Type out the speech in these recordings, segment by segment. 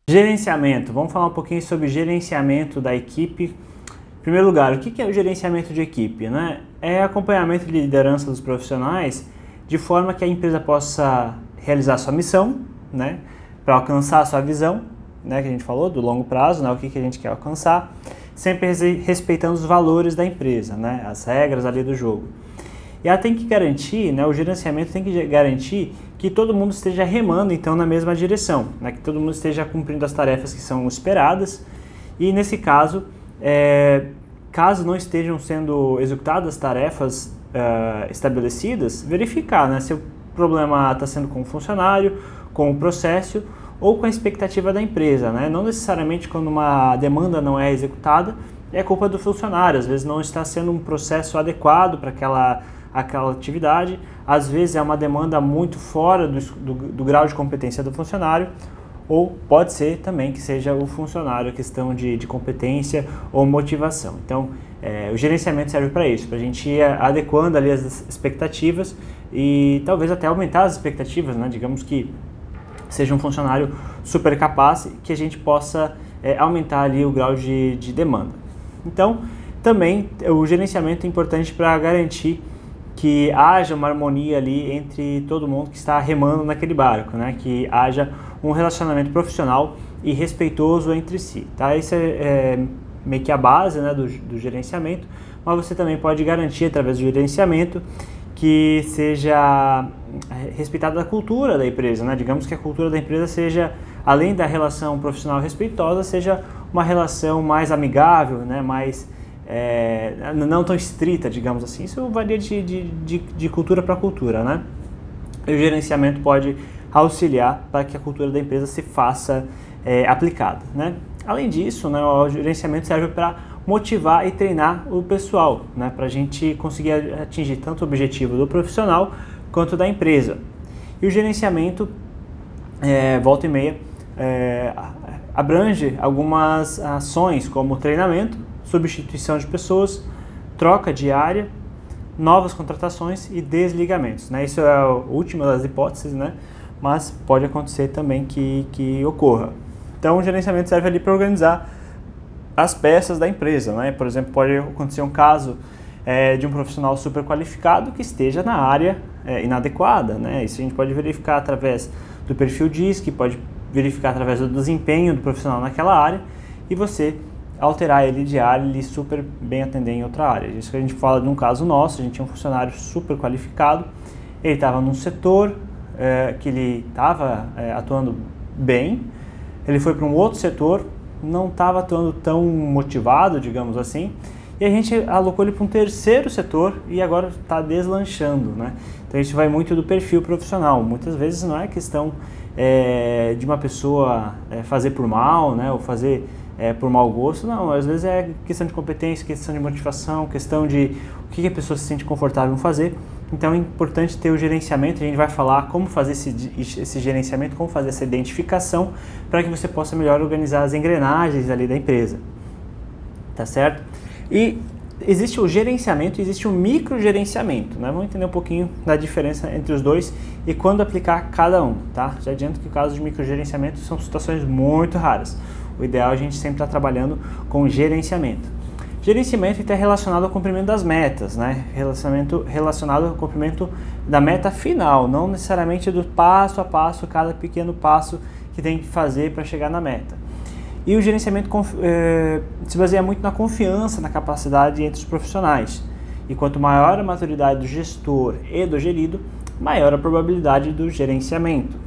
Gerenciamento. Vamos falar um pouquinho sobre gerenciamento da equipe. Em primeiro lugar, o que é o gerenciamento de equipe, né? É acompanhamento de liderança dos profissionais de forma que a empresa possa realizar sua missão, né? Para alcançar a sua visão, né? Que a gente falou do longo prazo, né? O que a gente quer alcançar, sempre respeitando os valores da empresa, né? As regras ali do jogo. E ela tem que garantir, né? O gerenciamento tem que garantir que todo mundo esteja remando então na mesma direção, né? Que todo mundo esteja cumprindo as tarefas que são esperadas e nesse caso, caso não estejam sendo executadas as tarefas estabelecidas, verificar, né? Se o problema está sendo com o funcionário, com o processo ou com a expectativa da empresa, né? Não necessariamente quando uma demanda não é executada é culpa do funcionário, às vezes não está sendo um processo adequado para aquela atividade, às vezes é uma demanda muito fora do grau de competência do funcionário, ou pode ser também que seja o funcionário, questão de competência ou motivação. Então, o gerenciamento serve para isso, para a gente ir adequando ali as expectativas e talvez até aumentar as expectativas, né? Digamos que seja um funcionário super capaz, que a gente possa aumentar ali o grau de demanda. Então, também o gerenciamento é importante para garantir que haja uma harmonia ali entre todo mundo que está remando naquele barco, né? Que haja um relacionamento profissional e respeitoso entre si, tá? Isso é meio que a base, né, do gerenciamento, mas você também pode garantir através do gerenciamento que seja respeitada a cultura da empresa, né? Digamos que a cultura da empresa seja, além da relação profissional respeitosa, seja uma relação mais amigável, né? Mais não tão estrita, digamos assim. Isso varia de cultura para cultura, né? E o gerenciamento pode auxiliar para que a cultura da empresa se faça aplicada, né? Além disso, né, o gerenciamento serve para motivar e treinar o pessoal, né? Para a gente conseguir atingir tanto o objetivo do profissional quanto da empresa. E o gerenciamento, volta e meia, abrange algumas ações como treinamento, substituição de pessoas, troca de área, novas contratações e desligamentos, né? Isso é a última das hipóteses, né? Mas pode acontecer também que ocorra. Então o gerenciamento serve ali para organizar as peças da empresa, né? Por exemplo, pode acontecer um caso de um profissional super qualificado que esteja na área inadequada, né? Isso a gente pode verificar através do perfil DISC, pode verificar através do desempenho do profissional naquela área e você alterar ele de área e ele super bem atender em outra área. Isso que a gente fala de um caso nosso, a gente tinha um funcionário super qualificado, ele estava num setor que ele estava atuando bem, ele foi para um outro setor, não estava atuando tão motivado, digamos assim, e a gente alocou ele para um terceiro setor e agora está deslanchando, né? Então isso vai muito do perfil profissional, muitas vezes não é questão de uma pessoa fazer por mal, né, ou fazer por mau gosto, não, às vezes é questão de competência, questão de motivação, questão de o que a pessoa se sente confortável em fazer. Então é importante ter o gerenciamento, a gente vai falar como fazer esse gerenciamento, como fazer essa identificação para que você possa melhor organizar as engrenagens ali da empresa, tá certo? E existe o gerenciamento e existe o microgerenciamento, né? Vamos entender um pouquinho da diferença entre os dois e quando aplicar cada um, tá? Já adianto que o caso de microgerenciamento são situações muito raras. O ideal é a gente sempre estar trabalhando com gerenciamento. Gerenciamento está relacionado ao cumprimento das metas, né? Relacionado ao cumprimento da meta final, não necessariamente do passo a passo, cada pequeno passo que tem que fazer para chegar na meta. E o gerenciamento se baseia muito na confiança, na capacidade entre os profissionais. E quanto maior a maturidade do gestor e do gerido, maior a probabilidade do gerenciamento.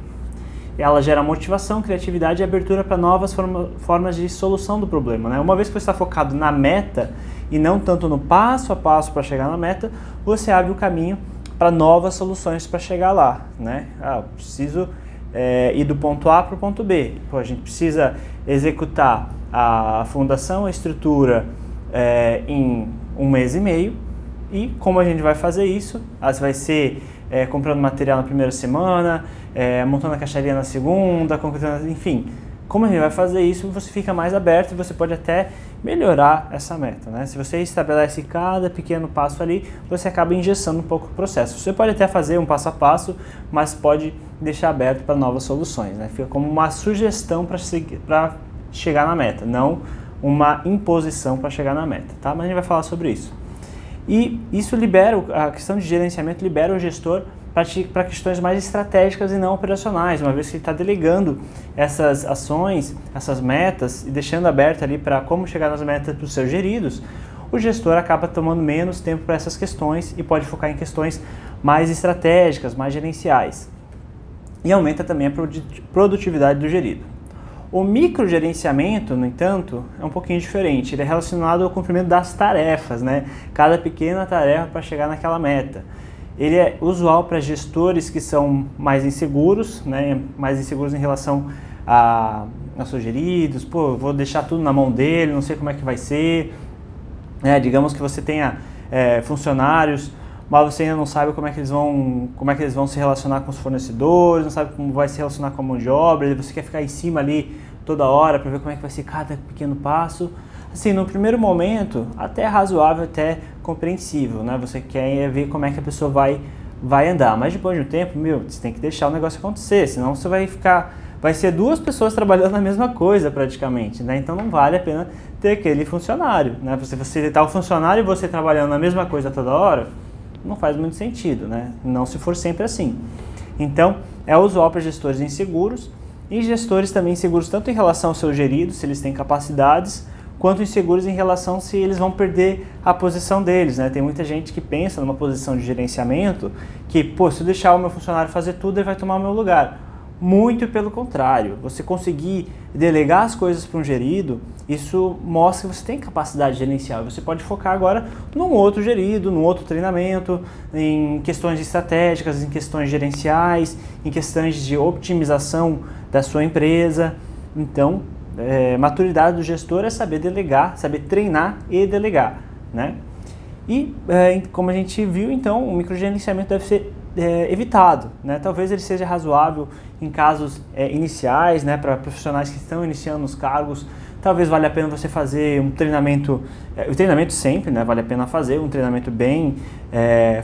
Ela gera motivação, criatividade e abertura para novas formas de solução do problema, né? Uma vez que você está focado na meta e não tanto no passo a passo para chegar na meta, você abre o caminho para novas soluções para chegar lá, né? Eu preciso ir do ponto A para o ponto B. Pô, a gente precisa executar a fundação, a estrutura em 1 mês e meio. E como a gente vai fazer isso? Vai ser comprando material na primeira semana, montando a caixaria na segunda, enfim, como ele vai fazer isso, você fica mais aberto e você pode até melhorar essa meta, né? Se você estabelece cada pequeno passo ali, você acaba engessando um pouco o processo. Você pode até fazer um passo a passo, mas pode deixar aberto para novas soluções, né? Fica como uma sugestão para chegar na meta, não uma imposição para chegar na meta, tá? Mas a gente vai falar sobre isso. E isso libera, a questão de gerenciamento libera o gestor para questões mais estratégicas e não operacionais, uma vez que ele está delegando essas ações, essas metas e deixando aberto ali para como chegar nas metas para os seus geridos, o gestor acaba tomando menos tempo para essas questões e pode focar em questões mais estratégicas, mais gerenciais. E aumenta também a produtividade do gerido. O microgerenciamento, no entanto, é um pouquinho diferente. Ele é relacionado ao cumprimento das tarefas, né? Cada pequena tarefa para chegar naquela meta. Ele é usual para gestores que são mais inseguros, né? Mais inseguros em relação aos seus geridos. Pô, vou deixar tudo na mão dele, não sei como é que vai ser. Digamos que você tenha funcionários, mas você ainda não sabe como é que eles vão se relacionar com os fornecedores, não sabe como vai se relacionar com a mão de obra, e você quer ficar em cima ali toda hora para ver como é que vai ser cada pequeno passo. Assim, no primeiro momento, até razoável, até compreensível, né? Você quer ver como é que a pessoa vai andar, mas depois de um tempo, você tem que deixar o negócio acontecer, senão você vai ser duas pessoas trabalhando na mesma coisa praticamente, né? Então não vale a pena ter aquele funcionário, né? Você facilitar o funcionário e você trabalhando na mesma coisa toda hora, não faz muito sentido, né? Não se for sempre assim. Então, é usual para gestores inseguros e gestores também inseguros tanto em relação aos seus geridos, se eles têm capacidades, quanto inseguros em relação se eles vão perder a posição deles, né? Tem muita gente que pensa numa posição de gerenciamento que, pô, se eu deixar o meu funcionário fazer tudo, ele vai tomar o meu lugar. Muito pelo contrário, você conseguir delegar as coisas para um gerido, isso mostra que você tem capacidade gerencial. Você pode focar agora num outro gerido, num outro treinamento, em questões estratégicas, em questões gerenciais, em questões de otimização da sua empresa. Então, maturidade do gestor é saber delegar, saber treinar e delegar, né? E como a gente viu, então, o microgerenciamento deve ser evitado, né? Talvez ele seja razoável em casos iniciais, né? Para profissionais que estão iniciando os cargos, talvez valha a pena você fazer um treinamento, o treinamento sempre, né? Vale a pena fazer um treinamento bem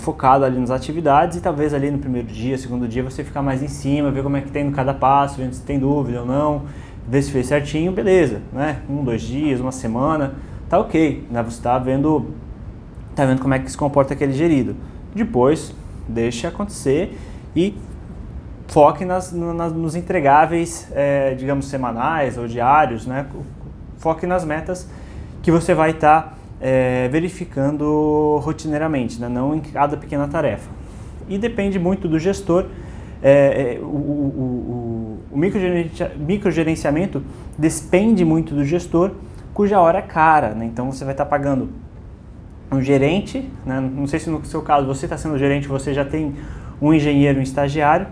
focado ali nas atividades e talvez ali no primeiro dia, segundo dia você ficar mais em cima, ver como é que tem no cada passo, ver se tem dúvida ou não, ver se fez certinho, beleza, né? 1, 2 dias, uma semana, tá ok, né? Você tá vendo como é que se comporta aquele gerido. Depois, deixa acontecer e foque nos entregáveis, digamos, semanais ou diários, né? Foque nas metas que você vai estar verificando rotineiramente, né? Não em cada pequena tarefa. E depende muito do gestor. O microgerenciamento depende muito do gestor, cuja hora é cara, né? Então você vai estar pagando um gerente, né? Não sei se no seu caso você está sendo gerente, você já tem um engenheiro e um estagiário.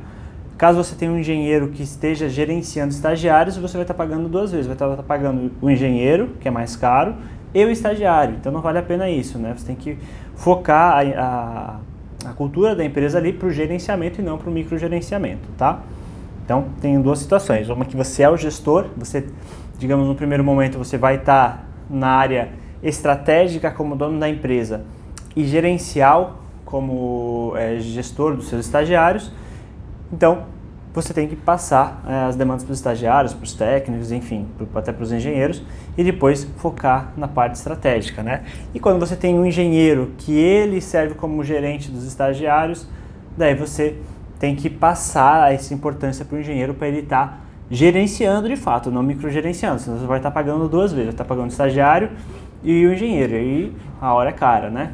Caso você tenha um engenheiro que esteja gerenciando estagiários, você vai estar pagando duas vezes. Vai estar pagando o engenheiro, que é mais caro, e o estagiário. Então não vale a pena isso, né? Você tem que focar a cultura da empresa ali para o gerenciamento e não para o microgerenciamento, tá? Então tem duas situações. Uma que você é o gestor, você, digamos, no primeiro momento você vai estar na área estratégica como dono da empresa e gerencial como gestor dos seus estagiários. Então, você tem que passar as demandas para os estagiários, para os técnicos, enfim, até para os engenheiros, e depois focar na parte estratégica, né? E quando você tem um engenheiro que ele serve como gerente dos estagiários, daí você tem que passar essa importância para o engenheiro para ele estar gerenciando de fato, não microgerenciando, senão você vai estar pagando duas vezes, vai estar pagando o estagiário e o engenheiro, e a hora é cara, né?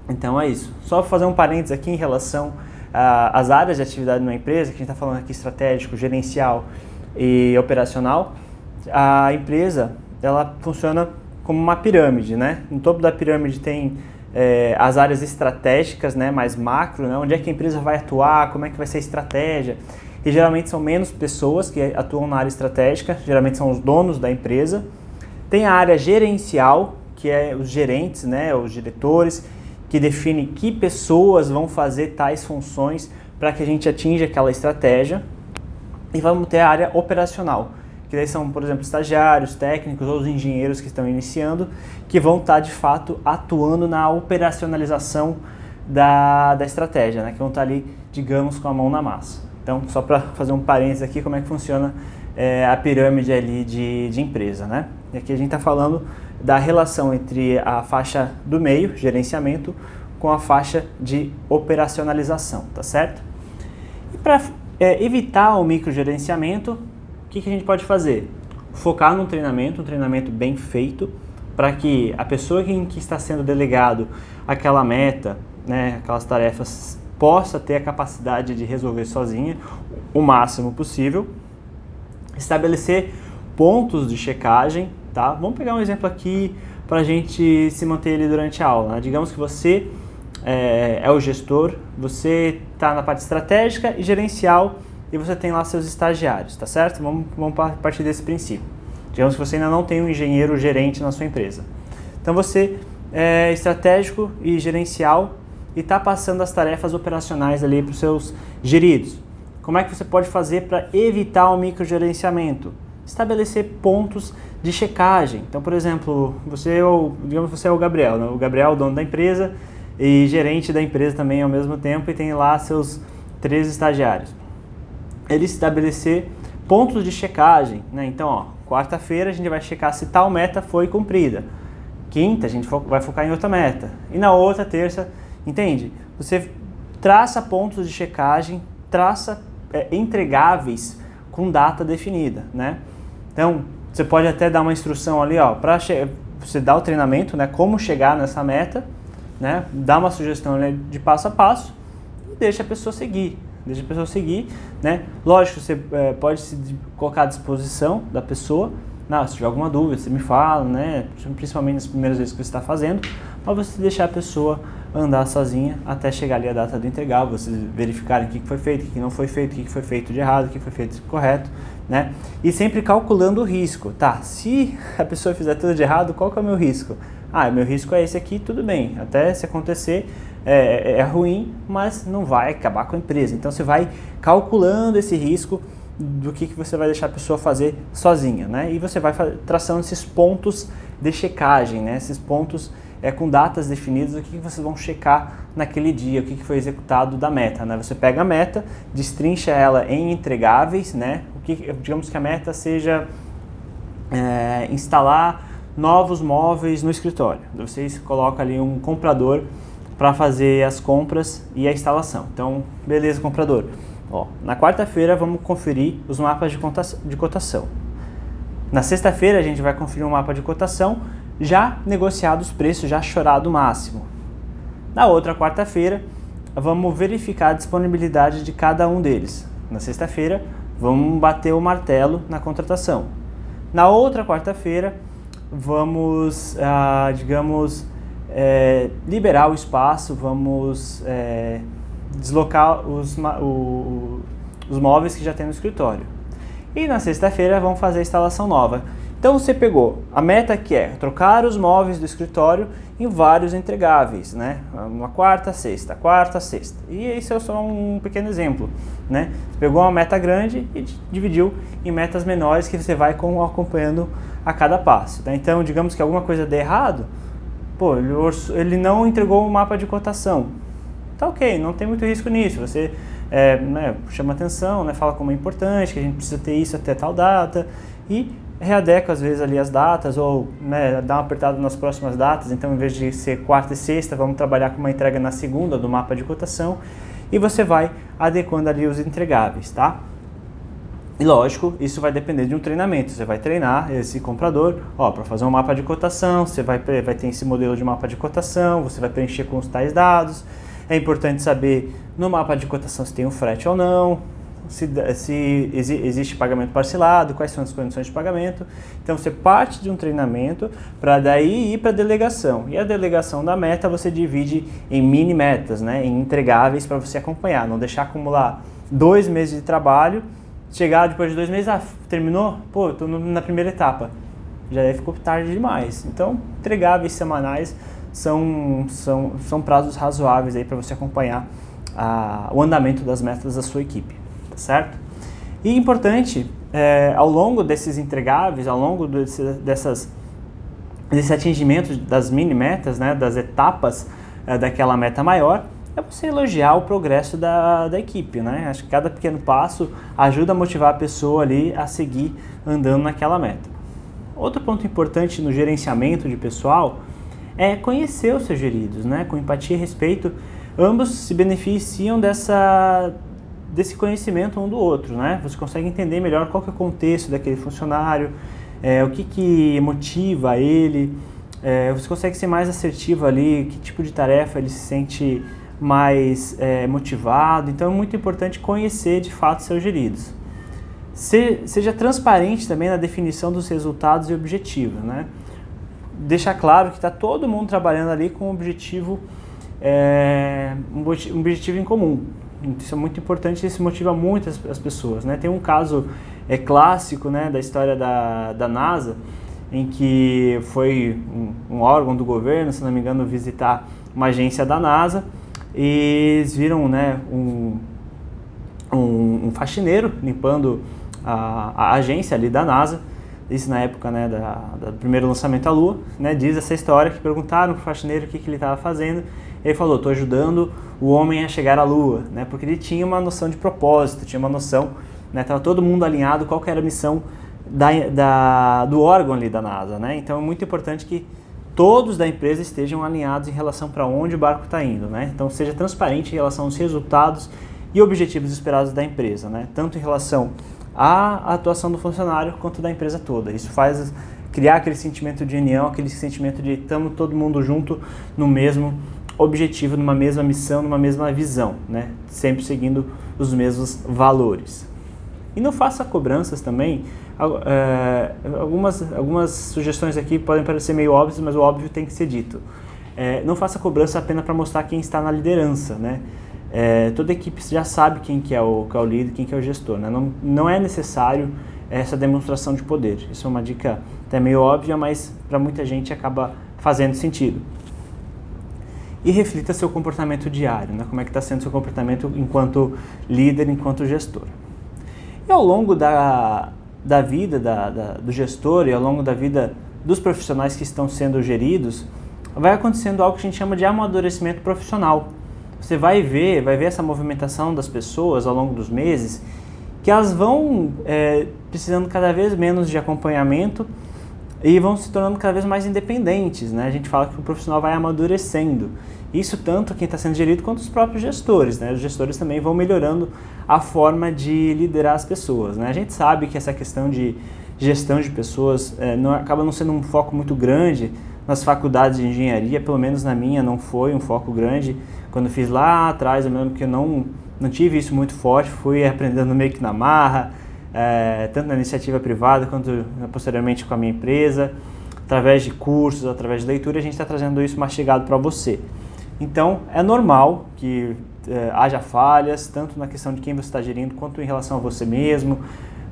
Então é isso. Só fazer um parênteses aqui em relação às áreas de atividade de uma empresa, que a gente está falando aqui estratégico, gerencial e operacional. A empresa, ela funciona como uma pirâmide, né? No topo da pirâmide tem as áreas estratégicas, né, mais macro, né? Onde é que a empresa vai atuar, como é que vai ser a estratégia. E geralmente são menos pessoas que atuam na área estratégica, geralmente são os donos da empresa. Tem a área gerencial, que é os gerentes, né, os diretores, que define que pessoas vão fazer tais funções para que a gente atinja aquela estratégia. E vamos ter a área operacional, que daí são, por exemplo, estagiários, técnicos ou os engenheiros que estão iniciando, que vão estar, de fato, atuando na operacionalização da estratégia, né? Que vão estar ali, digamos, com a mão na massa. Então, só para fazer um parênteses aqui, como é que funciona a pirâmide ali de empresa, né? E aqui a gente está falando da relação entre a faixa do meio, gerenciamento, com a faixa de operacionalização, tá certo? E para evitar o microgerenciamento, o que a gente pode fazer? Focar num treinamento, um treinamento bem feito, para que a pessoa em que está sendo delegado aquela meta, né, aquelas tarefas, possa ter a capacidade de resolver sozinha o máximo possível. Estabelecer pontos de checagem, tá? Vamos pegar um exemplo aqui para a gente se manter ali durante a aula, né? Digamos que você é o gestor, você está na parte estratégica e gerencial e você tem lá seus estagiários, tá certo? Vamos partir desse princípio. Digamos que você ainda não tem um engenheiro gerente na sua empresa. Então você é estratégico e gerencial e está passando as tarefas operacionais ali para os seus geridos. Como é que você pode fazer para evitar o microgerenciamento? Estabelecer pontos de checagem. Então, por exemplo, digamos que você é o Gabriel, né? O Gabriel é o dono da empresa e gerente da empresa também ao mesmo tempo e tem lá seus 3 estagiários. Ele estabelecer pontos de checagem, né? Então, ó, quarta-feira a gente vai checar se tal meta foi cumprida. Quinta a gente vai focar em outra meta. E na outra terça, entende? Você traça pontos de checagem, traça entregáveis com data definida, né? Então, você pode até dar uma instrução ali, ó, para você dar o treinamento, né? Como chegar nessa meta, né? Dá uma sugestão ali de passo a passo e deixa a pessoa seguir. Deixa a pessoa seguir, né? Lógico, você pode se colocar à disposição da pessoa. Não, se tiver alguma dúvida, você me fala, né? Principalmente nas primeiras vezes que você está fazendo, para você deixar a pessoa andar sozinha até chegar ali a data do entregar, vocês verificarem o que foi feito, o que não foi feito, o que foi feito de errado, o que foi feito de correto, né? E sempre calculando o risco, tá? Se a pessoa fizer tudo de errado, qual que é o meu risco? Meu risco é esse aqui, tudo bem. Até se acontecer, é ruim, mas não vai acabar com a empresa. Então você vai calculando esse risco do que você vai deixar a pessoa fazer sozinha, né? E você vai traçando esses pontos de checagem, né? Esses pontos com datas definidas, o que vocês vão checar naquele dia, o que foi executado da meta, né? Você pega a meta, destrincha ela em entregáveis, né? Digamos que a meta seja instalar novos móveis no escritório. Vocês colocam ali um comprador para fazer as compras e a instalação. Então, beleza, comprador. Ó, na quarta-feira vamos conferir os mapas de cotação. Na sexta-feira a gente vai conferir um mapa de cotação já negociado os preços, já chorado o máximo. Na outra quarta-feira vamos verificar a disponibilidade de cada um deles. Na sexta-feira vamos bater o martelo na contratação. Na outra quarta-feira vamos, liberar o espaço, vamos deslocar os móveis que já tem no escritório. E na sexta-feira vamos fazer a instalação nova. Então você pegou a meta que é trocar os móveis do escritório em vários entregáveis, né? Uma quarta, sexta. E esse é só um pequeno exemplo, né? Você pegou uma meta grande e dividiu em metas menores que você vai acompanhando a cada passo, tá? Então, digamos que alguma coisa dê errado, ele não entregou o mapa de cotação. Tá ok, não tem muito risco nisso. Você chama atenção, né? Fala como é importante, que a gente precisa ter isso até tal data e readeca às vezes ali as datas ou dá uma apertada nas próximas datas. Então, em vez de ser quarta e sexta, vamos trabalhar com uma entrega na segunda do mapa de cotação e você vai adequando ali os entregáveis, tá? E lógico, isso vai depender de um treinamento. Você vai treinar esse comprador, para fazer um mapa de cotação, você vai ter esse modelo de mapa de cotação, você vai preencher com os tais dados. É importante saber no mapa de cotação se tem um frete ou não, se existe pagamento parcelado, quais são as condições de pagamento. Então você parte de um treinamento para daí ir para a delegação. E a delegação da meta você divide em mini metas, né, em entregáveis para você acompanhar, não deixar acumular 2 meses de trabalho, chegar depois de 2 meses, terminou? Estou na primeira etapa. Já ficou tarde demais. Então, entregáveis semanais são prazos razoáveis aí para você acompanhar o andamento das metas da sua equipe, tá certo? E importante ao longo desses entregáveis, ao longo desse atingimento das mini metas, né, das etapas daquela meta maior, é você elogiar o progresso da equipe, né? Acho que cada pequeno passo ajuda a motivar a pessoa ali a seguir andando naquela meta. Outro ponto importante no gerenciamento de pessoal é conhecer os seus geridos, né? Com empatia e respeito, ambos se beneficiam desse conhecimento um do outro, né? Você consegue entender melhor qual que é o contexto daquele funcionário, o que motiva ele, você consegue ser mais assertivo ali, que tipo de tarefa ele se sente mais motivado. Então é muito importante conhecer de fato seus geridos. Seja transparente também na definição dos resultados e objetivos, né? Deixar claro que está todo mundo trabalhando ali com um objetivo em comum. Isso é muito importante, isso motiva muito as pessoas, né? Tem um caso clássico, né, da história da NASA, em que foi um órgão do governo, se não me engano, visitar uma agência da NASA, e eles viram, né, um faxineiro limpando a agência ali da NASA. Isso na época, né, do primeiro lançamento à Lua, né? Diz essa história que perguntaram para o faxineiro o que ele estava fazendo. Ele falou: estou ajudando o homem a chegar à Lua, né? Porque ele tinha uma noção de propósito, tinha uma noção, né? Estava todo mundo alinhado qual que era a missão do órgão ali da NASA, né? Então é muito importante que todos da empresa estejam alinhados em relação para onde o barco está indo, né? Então seja transparente em relação aos resultados e objetivos esperados da empresa, né? Tanto em relação à atuação do funcionário quanto da empresa toda. Isso faz criar aquele sentimento de união, aquele sentimento de estamos todo mundo junto no mesmo objetivo, numa mesma missão, numa mesma visão, né? Sempre seguindo os mesmos valores. E não faça cobranças também. Algumas sugestões aqui podem parecer meio óbvias, mas o óbvio tem que ser dito. Não faça cobrança apenas para mostrar quem está na liderança, né? Toda equipe já sabe quem que é o líder, quem que é o gestor, né? Não é necessário essa demonstração de poder. Isso é uma dica até meio óbvia, mas para muita gente acaba fazendo sentido. E reflita seu comportamento diário, né? Como é que está sendo seu comportamento enquanto líder, enquanto gestor. E ao longo da vida do gestor e ao longo da vida dos profissionais que estão sendo geridos, vai acontecendo algo que a gente chama de amadurecimento profissional. Você vai ver essa movimentação das pessoas ao longo dos meses, que elas vão precisando cada vez menos de acompanhamento e vão se tornando cada vez mais independentes, né? A gente fala que o profissional vai amadurecendo. Isso tanto quem está sendo gerido quanto os próprios gestores, né? Os gestores também vão melhorando a forma de liderar as pessoas, né? A gente sabe que essa questão de gestão de pessoas acaba não sendo um foco muito grande nas faculdades de engenharia, pelo menos na minha não foi um foco grande. Quando eu fiz lá atrás, eu lembro que eu não tive isso muito forte, fui aprendendo meio que na marra, tanto na iniciativa privada quanto posteriormente com a minha empresa, através de cursos, através de leitura, a gente está trazendo isso mastigado para você. Então, é normal que haja falhas, tanto na questão de quem você está gerindo, quanto em relação a você mesmo.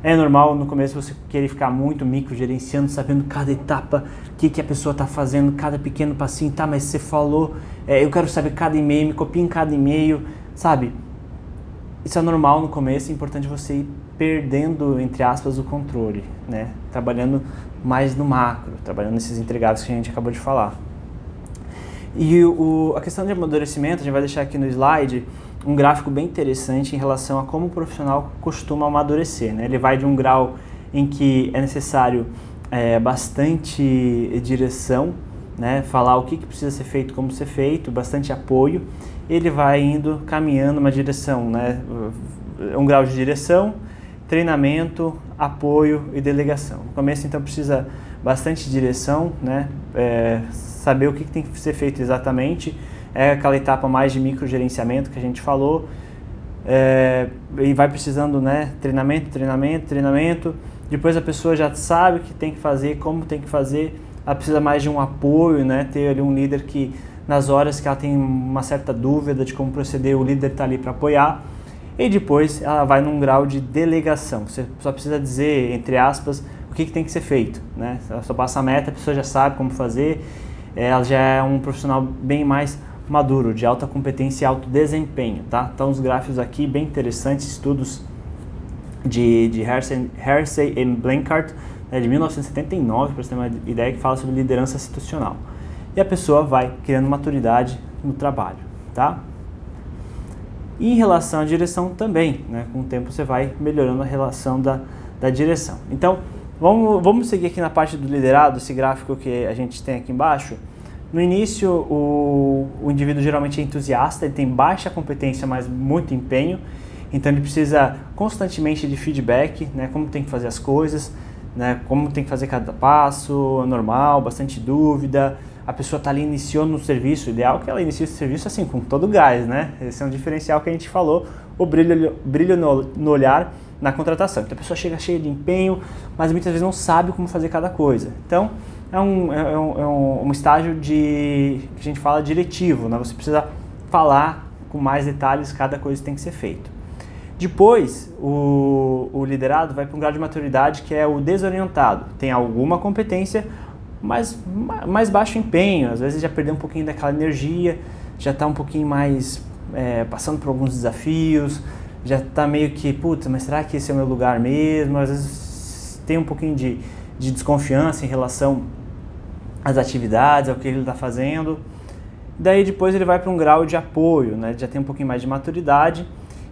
É normal no começo você querer ficar muito microgerenciando, sabendo cada etapa, o que a pessoa está fazendo, cada pequeno passinho, tá, mas você falou, eu quero saber cada e-mail, me copia em cada e-mail, sabe? Isso é normal no começo, é importante você ir perdendo, entre aspas, o controle, né? Trabalhando mais no macro, trabalhando nesses entregáveis que a gente acabou de falar. E a questão de amadurecimento, a gente vai deixar aqui no slide um gráfico bem interessante em relação a como o profissional costuma amadurecer, né? Ele vai de um grau em que é necessário bastante direção, né? Falar o que precisa ser feito, como ser feito, bastante apoio. Ele vai indo, caminhando uma direção, né? Um grau de direção, treinamento, apoio e delegação. No começo, então, precisa bastante direção, né? Saber o que tem que ser feito exatamente. É aquela etapa mais de microgerenciamento que a gente falou. E vai precisando, né? Treinamento. Depois a pessoa já sabe o que tem que fazer, como tem que fazer. Ela precisa mais de um apoio, né? Ter ali um líder que, nas horas que ela tem uma certa dúvida de como proceder, o líder está ali para apoiar. E depois ela vai num grau de delegação. Você só precisa dizer, entre aspas, o que tem que ser feito, né? Ela só passa a meta, a pessoa já sabe como fazer. Ela já é um profissional bem mais maduro, de alta competência e alto desempenho, tá? Então os gráficos aqui bem interessantes, estudos de Hersey e Blanchard, né, de 1979, para você ter uma ideia, que fala sobre liderança institucional. E a pessoa vai criando maturidade no trabalho, tá? E em relação à direção também, né? Com o tempo você vai melhorando a relação da direção. Então, vamos seguir aqui na parte do liderado, esse gráfico que a gente tem aqui embaixo. No início, o indivíduo geralmente é entusiasta, ele tem baixa competência, mas muito empenho. Então ele precisa constantemente de feedback, né? Como tem que fazer as coisas, né? Como tem que fazer cada passo, normal, bastante dúvida. A pessoa está ali, iniciou no serviço, o ideal é que ela inicie o serviço assim, com todo o gás, né? Esse é um diferencial que a gente falou, o brilho no olhar na contratação. Então a pessoa chega cheia de empenho, mas muitas vezes não sabe como fazer cada coisa. Então é um estágio que a gente fala diretivo, né? Você precisa falar com mais detalhes cada coisa que tem que ser feito. Depois, o liderado vai para um grau de maturidade que é o desorientado. Tem alguma competência, mas mais baixo empenho. Às vezes já perdeu um pouquinho daquela energia, já está um pouquinho mais passando por alguns desafios, já está meio que, putz, mas será que esse é o meu lugar mesmo? Às vezes tem um pouquinho de desconfiança em relação às atividades, ao que ele está fazendo. Daí depois ele vai para um grau de apoio, né? Já tem um pouquinho mais de maturidade.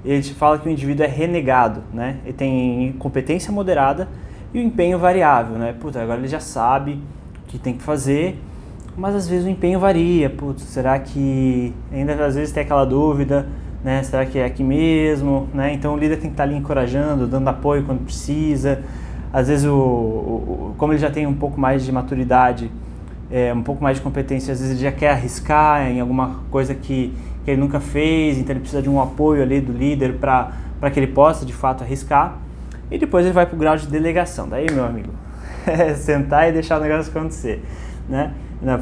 Ele fala que o indivíduo é renegado, né? Ele tem competência moderada e o empenho variável, né? Puta, agora ele já sabe o que tem que fazer, mas às vezes o empenho varia. Putz, será que ainda às vezes tem aquela dúvida, né? Será que é aqui mesmo, né? Então o líder tem que estar ali encorajando, dando apoio quando precisa. Às vezes, como ele já tem um pouco mais de maturidade, um pouco mais de competência, às vezes ele já quer arriscar em alguma coisa que ele nunca fez, então ele precisa de um apoio ali do líder para que ele possa de fato arriscar. E depois ele vai para o grau de delegação. Daí, meu amigo, sentar e deixar o negócio acontecer, né?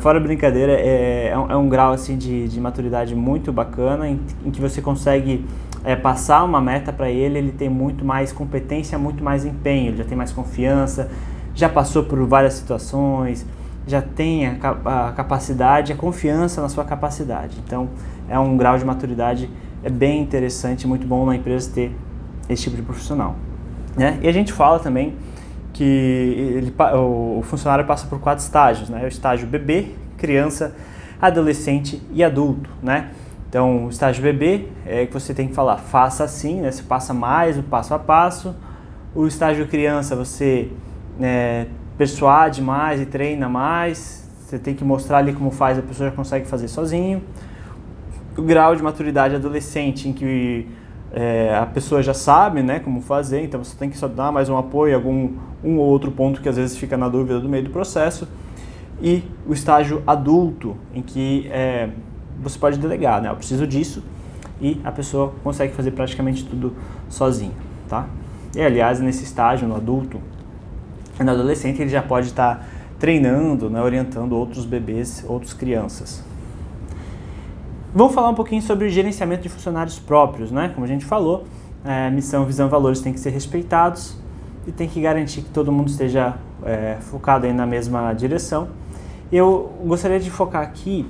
Fora brincadeira, é um grau assim de maturidade muito bacana, em que você consegue passar uma meta para ele, ele tem muito mais competência, muito mais empenho, ele já tem mais confiança, já passou por várias situações, já tem a capacidade, a confiança na sua capacidade. Então, é um grau de maturidade bem interessante, muito bom na empresa ter esse tipo de profissional, né? E a gente fala também que o funcionário passa por 4 estágios, né? O estágio bebê, criança, adolescente e adulto, né? Então, o estágio bebê é que você tem que falar, faça assim, né? Você passa mais o passo a passo. O estágio criança, você persuade mais e treina mais. Você tem que mostrar ali como faz, a pessoa já consegue fazer sozinho. O grau de maturidade adolescente, em que a pessoa já sabe, né, como fazer, então você tem que só dar mais um apoio, um ou outro ponto que às vezes fica na dúvida do meio do processo. E o estágio adulto, em que você pode delegar, né, eu preciso disso, e a pessoa consegue fazer praticamente tudo sozinha, tá? E aliás, nesse estágio, no adulto, no adolescente, ele já pode estar treinando, né, orientando outros bebês, outras crianças. Vamos falar um pouquinho sobre o gerenciamento de funcionários próprios, né? Como a gente falou, missão, visão e valores têm que ser respeitados e tem que garantir que todo mundo esteja focado aí na mesma direção. Eu gostaria de focar aqui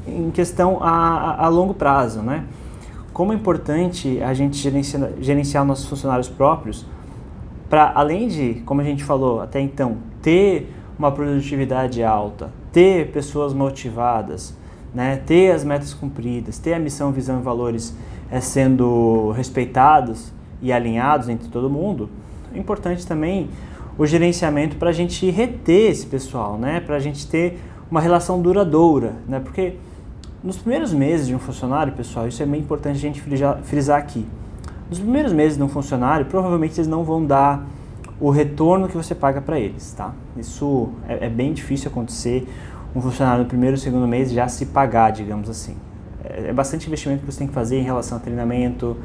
em questão a longo prazo, né? Como é importante a gente gerenciar nossos funcionários próprios para, além de, como a gente falou até então, ter uma produtividade alta, ter pessoas motivadas, né, ter as metas cumpridas, ter a missão, visão e valores sendo respeitados e alinhados entre todo mundo. É importante também o gerenciamento para a gente reter esse pessoal, né, para a gente ter uma relação duradoura, né, porque nos primeiros meses de um funcionário, pessoal, isso é bem importante a gente frisar aqui. Nos primeiros meses de um funcionário, provavelmente eles não vão dar o retorno que você paga para eles, tá? Isso é bem difícil acontecer, um funcionário no primeiro ou segundo mês já se pagar, digamos assim. É bastante investimento que você tem que fazer em relação a treinamento,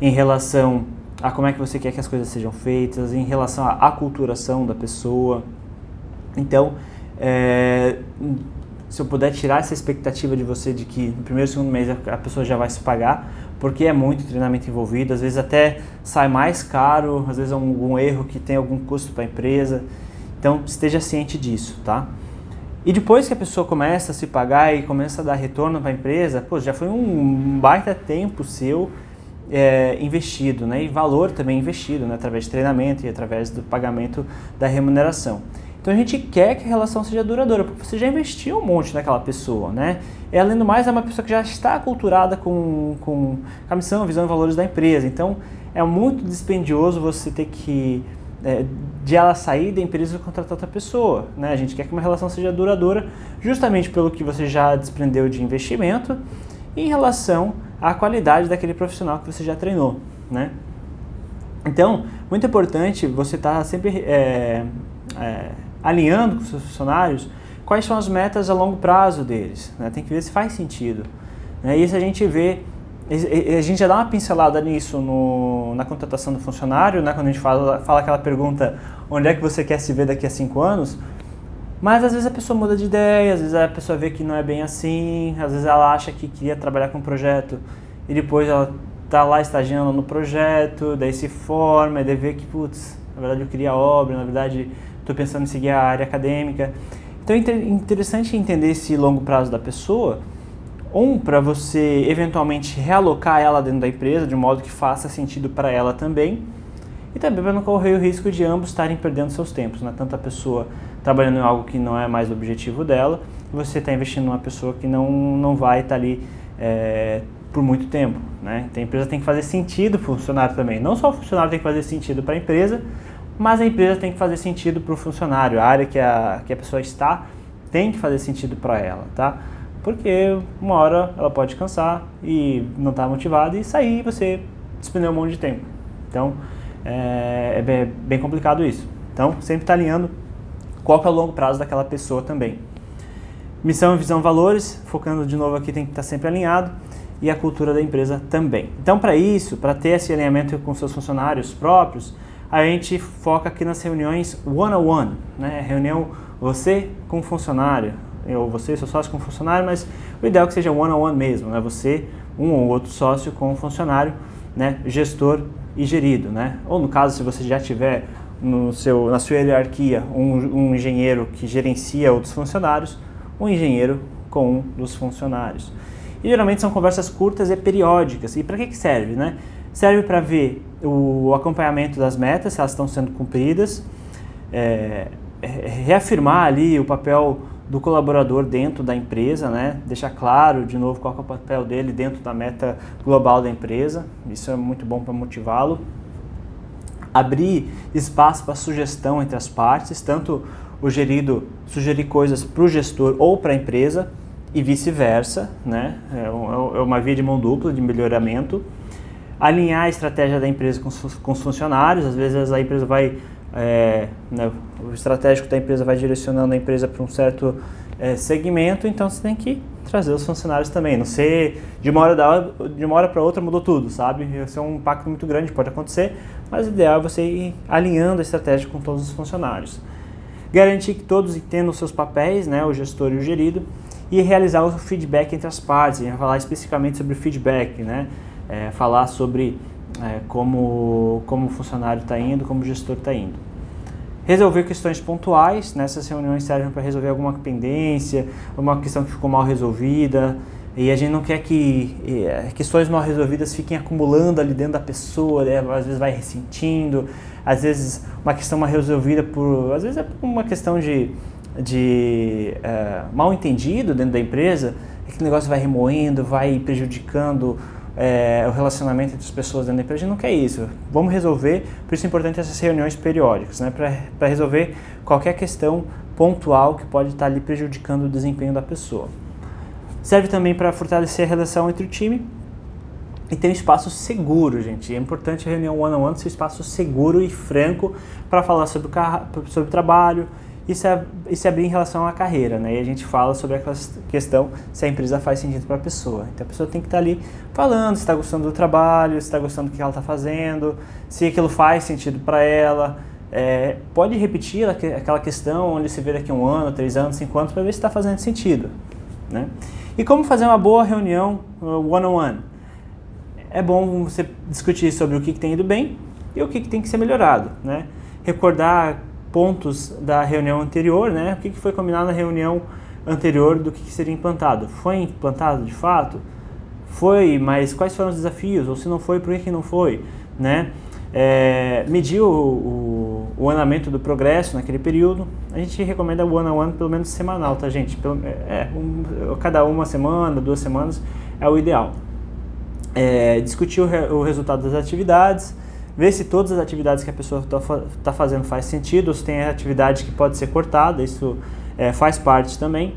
em relação a como é que você quer que as coisas sejam feitas, em relação à aculturação da pessoa. Então, se eu puder tirar essa expectativa de você de que no primeiro ou segundo mês a pessoa já vai se pagar, porque é muito treinamento envolvido, às vezes até sai mais caro, às vezes é algum erro que tem algum custo para a empresa. Então, esteja ciente disso, tá? E depois que a pessoa começa a se pagar e começa a dar retorno para a empresa, pô, já foi um baita tempo seu investido, né? E valor também investido, né? Através de treinamento e através do pagamento da remuneração. Então a gente quer que a relação seja duradoura, porque você já investiu um monte naquela pessoa, né? E além do mais, é uma pessoa que já está aculturada com a missão, a visão e valores da empresa. Então é muito dispendioso você ter que, de ela sair da empresa e contratar outra pessoa, né? A gente quer que uma relação seja duradoura justamente pelo que você já desprendeu de investimento e em relação à qualidade daquele profissional que você já treinou, né? Então, muito importante você estar sempre alinhando com os seus funcionários quais são as metas a longo prazo deles, né? Tem que ver se faz sentido, né? E isso a gente vê, a gente já dá uma pincelada nisso na contratação do funcionário, né? Quando a gente fala aquela pergunta, onde é que você quer se ver daqui a 5 anos? Mas às vezes a pessoa muda de ideia, às vezes a pessoa vê que não é bem assim, às vezes ela acha que queria trabalhar com um projeto e depois ela tá lá estagiando no projeto, daí se forma, e daí vê que, putz, na verdade eu queria obra, na verdade estou pensando em seguir a área acadêmica. Então é interessante entender esse longo prazo da pessoa, para você eventualmente realocar ela dentro da empresa, de um modo que faça sentido para ela também, e também para não correr o risco de ambos estarem perdendo seus tempos, né? Tanto a pessoa trabalhando em algo que não é mais o objetivo dela, e você está investindo numa pessoa que não vai estar ali por muito tempo, né? Então a empresa tem que fazer sentido para o funcionário também. Não só o funcionário tem que fazer sentido para a empresa, mas a empresa tem que fazer sentido para o funcionário. A área que a pessoa está tem que fazer sentido para ela, tá? Porque uma hora ela pode cansar e não estar motivada e sair e você despendeu um monte de tempo. Então é bem complicado isso. Então sempre está alinhando qual que é o longo prazo daquela pessoa também. Missão, visão, valores, focando de novo aqui, tem que estar sempre alinhado, e a cultura da empresa também. Então para isso, para ter esse alinhamento com seus funcionários próprios, a gente foca aqui nas reuniões one-on-one, né? Reunião você com o funcionário, ou você, seu sócio com o funcionário, mas o ideal é que seja one-on-one mesmo, né? Você, um ou outro sócio com o funcionário, né? Gestor e gerido, né? Ou no caso, se você já tiver na sua hierarquia um engenheiro que gerencia outros funcionários, um engenheiro com um dos funcionários. E geralmente são conversas curtas e periódicas. E para que serve, né? Serve para ver o acompanhamento das metas, se elas estão sendo cumpridas, reafirmar ali o papel do colaborador dentro da empresa, né? Deixar claro de novo qual é o papel dele dentro da meta global da empresa. Isso é muito bom para motivá-lo. Abrir espaço para sugestão entre as partes, tanto o gerido sugerir coisas para o gestor ou para a empresa e vice-versa, né? É uma via de mão dupla de melhoramento. Alinhar a estratégia da empresa com os funcionários. Às vezes a empresa vai, né, o estratégico da empresa vai direcionando a empresa para um certo segmento, então você tem que trazer os funcionários também. Não ser de uma hora para outra mudou tudo, sabe? Isso é um impacto muito grande, pode acontecer, mas o ideal é você ir alinhando a estratégia com todos os funcionários. Garantir que todos entendam os seus papéis, né, o gestor e o gerido, e realizar o feedback entre as partes. A gente vai falar especificamente sobre o feedback, né? Falar sobre como o funcionário está indo, como o gestor está indo. Resolver questões pontuais, nessas reuniões servem para resolver alguma pendência, uma questão que ficou mal resolvida, e a gente não quer que questões mal resolvidas fiquem acumulando ali dentro da pessoa, né? Às vezes vai ressentindo, às vezes uma questão mal resolvida às vezes é por uma questão de mal entendido dentro da empresa, aquele negócio vai remoendo, vai prejudicando o relacionamento entre as pessoas dentro da empresa. A gente não quer isso. Vamos resolver, por isso é importante essas reuniões periódicas, né? Para resolver qualquer questão pontual que pode estar ali prejudicando o desempenho da pessoa. Serve também para fortalecer a relação entre o time e ter um espaço seguro, gente. É importante a reunião one-on-one ser um espaço seguro e franco para falar sobre trabalho e se abrir em relação à carreira, né? E a gente fala sobre aquela questão se a empresa faz sentido para a pessoa. Então a pessoa tem que estar ali falando se está gostando do trabalho, se está gostando do que ela está fazendo, se aquilo faz sentido para ela. Pode repetir aquela questão onde se vê daqui a 1 ano, 3 anos, 5 anos, para ver se está fazendo sentido, né? E como fazer uma boa reunião one-on-one? É bom você discutir sobre o que tem ido bem e o que tem que ser melhorado, né? Recordar pontos da reunião anterior, né? O que foi combinado na reunião anterior do que seria implantado. Foi implantado de fato? Foi, mas quais foram os desafios? Ou se não foi, por que não foi? Né? Medir o andamento do progresso naquele período. A gente recomenda o one-on-one pelo menos semanal, tá, gente? Cada uma semana, 2 semanas é o ideal. Discutir o resultado das atividades, ver se todas as atividades que a pessoa está fazendo faz sentido, ou se tem atividade que pode ser cortada, isso faz parte também.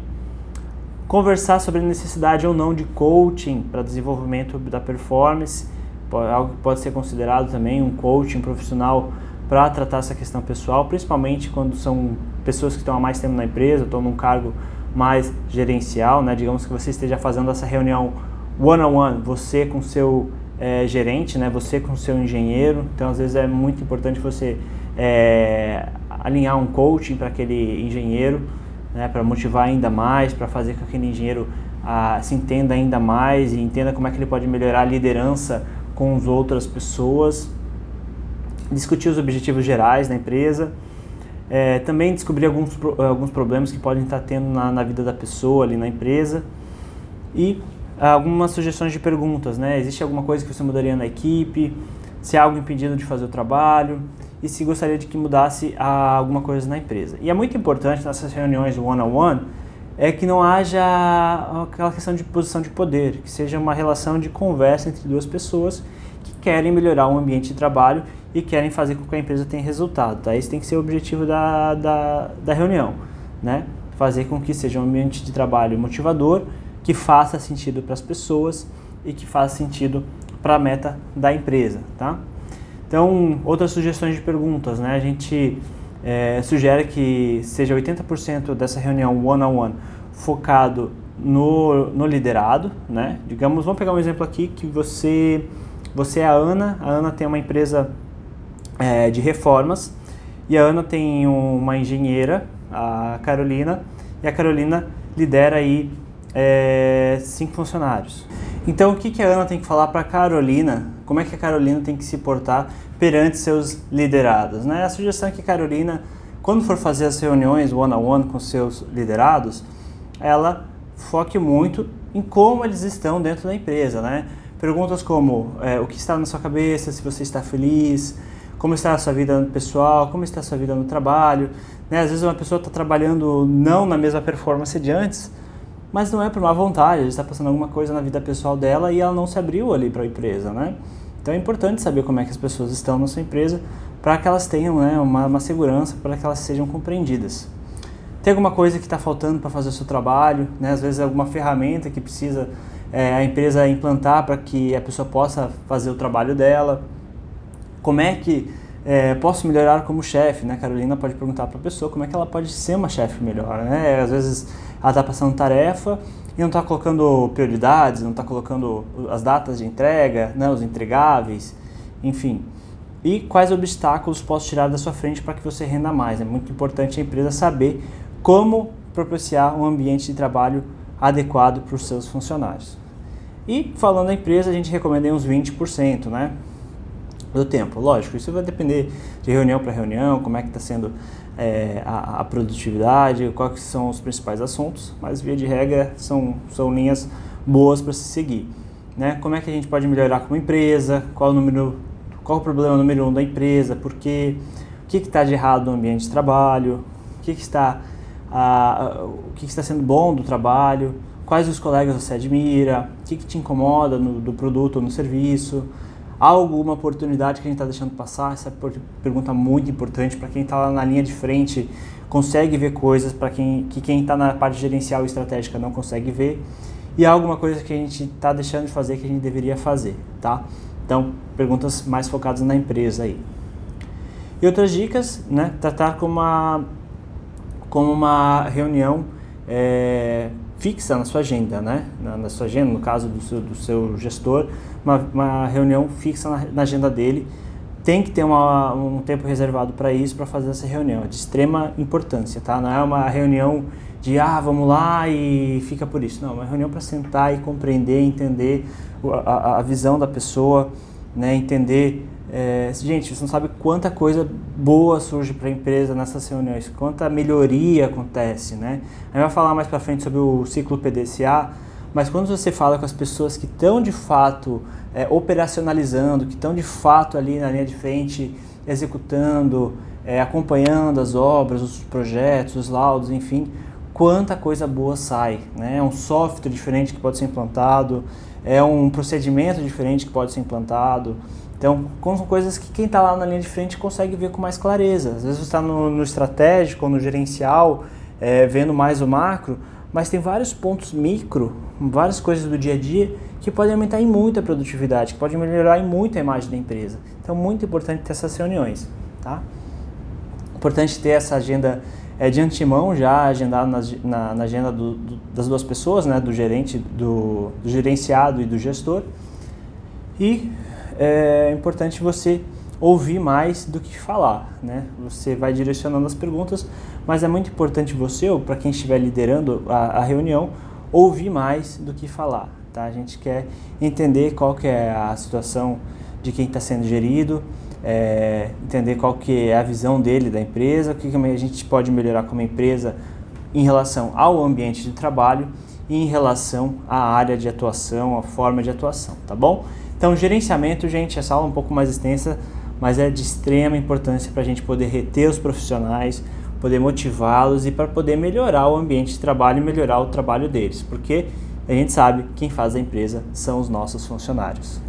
Conversar sobre a necessidade ou não de coaching para desenvolvimento da performance, algo que pode ser considerado também um coaching profissional para tratar essa questão pessoal, principalmente quando são pessoas que estão há mais tempo na empresa, estão num cargo mais gerencial, né? Digamos que você esteja fazendo essa reunião one-on-one, você com o seu gerente, né? Você com o seu engenheiro, então às vezes é muito importante você alinhar um coaching para aquele engenheiro, né, para motivar ainda mais, para fazer com que aquele engenheiro se entenda ainda mais e entenda como é que ele pode melhorar a liderança com as outras pessoas. Discutir os objetivos gerais da empresa, também descobrir alguns problemas que podem estar tendo na vida da pessoa ali na empresa e algumas sugestões de perguntas, né? Existe alguma coisa que você mudaria na equipe, se há algo impedindo de fazer o trabalho e se gostaria de que mudasse alguma coisa na empresa. E é muito importante nessas reuniões one-on-one que não haja aquela questão de posição de poder, que seja uma relação de conversa entre duas pessoas que querem melhorar o ambiente de trabalho e querem fazer com que a empresa tenha resultado. Tá? Esse tem que ser o objetivo da reunião, né? Fazer com que seja um ambiente de trabalho motivador, que faça sentido para as pessoas e que faça sentido para a meta da empresa. Tá? Então, outras sugestões de perguntas, né? A gente sugere que seja 80% dessa reunião one-on-one focado no liderado, né? Digamos, vamos pegar um exemplo aqui que você é a Ana tem uma empresa de reformas e a Ana tem uma engenheira, a Carolina, e a Carolina lidera aí 5 funcionários. Então, o que a Ana tem que falar para a Carolina? Como é que a Carolina tem que se portar perante seus liderados? Né? A sugestão é que a Carolina, quando for fazer as reuniões one-on-one com seus liderados, ela foque muito em como eles estão dentro da empresa. Né? Perguntas como o que está na sua cabeça, se você está feliz, como está a sua vida pessoal, como está a sua vida no trabalho. Né? Às vezes uma pessoa está trabalhando não na mesma performance de antes, mas não é por má vontade, está passando alguma coisa na vida pessoal dela e ela não se abriu ali para a empresa, né? Então é importante saber como é que as pessoas estão na sua empresa para que elas tenham, né, uma segurança, para que elas sejam compreendidas. Tem alguma coisa que está faltando para fazer o seu trabalho, né? Às vezes alguma ferramenta que precisa a empresa implantar para que a pessoa possa fazer o trabalho dela. Como é que posso melhorar como chefe, né? A Carolina pode perguntar para a pessoa como é que ela pode ser uma chefe melhor, né? Às vezes ela está passando tarefa e não está colocando prioridades, não está colocando as datas de entrega, né? Os entregáveis, enfim. E quais obstáculos posso tirar da sua frente para que você renda mais? É muito importante a empresa saber como propiciar um ambiente de trabalho adequado para os seus funcionários. E falando da empresa, a gente recomenda uns 20%, né? Do tempo. Lógico, isso vai depender de reunião para reunião, como é que está sendo a produtividade, quais são os principais assuntos, mas via de regra são linhas boas para se seguir. Né? Como é que a gente pode melhorar como empresa, qual o problema número 1 da empresa, por quê, o que está de errado no ambiente de trabalho, o que está sendo bom do trabalho, quais os colegas você admira, o que te incomoda do produto ou no serviço, alguma oportunidade que a gente está deixando passar. Essa pergunta é muito importante para quem está lá na linha de frente, consegue ver coisas para quem está na parte gerencial e estratégica não consegue ver, e alguma coisa que a gente está deixando de fazer que a gente deveria fazer, tá? Então, perguntas mais focadas na empresa aí. E outras dicas, né? Tratar como uma reunião fixa na sua agenda, né? Na sua agenda, no caso do seu gestor, uma reunião fixa na agenda dele. Tem que ter um tempo reservado para isso, para fazer essa reunião. É de extrema importância, tá? Não é uma reunião de, vamos lá e fica por isso. Não, é uma reunião para sentar e compreender, entender a visão da pessoa, né? Entender... gente, você não sabe quanta coisa boa surge para a empresa nessas reuniões, quanta melhoria acontece, né? A gente vai falar mais para frente sobre o ciclo PDCA, mas quando você fala com as pessoas que estão de fato operacionalizando, que estão de fato ali na linha de frente, executando, acompanhando as obras, os projetos, os laudos, enfim, quanta coisa boa sai, né? É um software diferente que pode ser implantado, é um procedimento diferente que pode ser implantado. Então, são coisas que quem está lá na linha de frente consegue ver com mais clareza. Às vezes você está no estratégico ou no gerencial, vendo mais o macro, mas tem vários pontos micro, várias coisas do dia a dia que podem aumentar em muito a produtividade, que podem melhorar em muito a imagem da empresa. Então, muito importante ter essas reuniões, tá? Importante ter essa agenda de antemão, já agendada na agenda das duas pessoas, né? Do gerente, do gerenciado e do gestor. E é importante você ouvir mais do que falar, né? Você vai direcionando as perguntas, mas é muito importante você, ou para quem estiver liderando a reunião, ouvir mais do que falar, tá? A gente quer entender qual que é a situação de quem está sendo gerido, entender qual que é a visão dele da empresa, o que a gente pode melhorar como empresa em relação ao ambiente de trabalho e em relação à área de atuação, à forma de atuação, tá bom? Então, gerenciamento, gente, essa aula é um pouco mais extensa, mas é de extrema importância para a gente poder reter os profissionais, poder motivá-los e para poder melhorar o ambiente de trabalho e melhorar o trabalho deles, porque a gente sabe que quem faz a empresa são os nossos funcionários.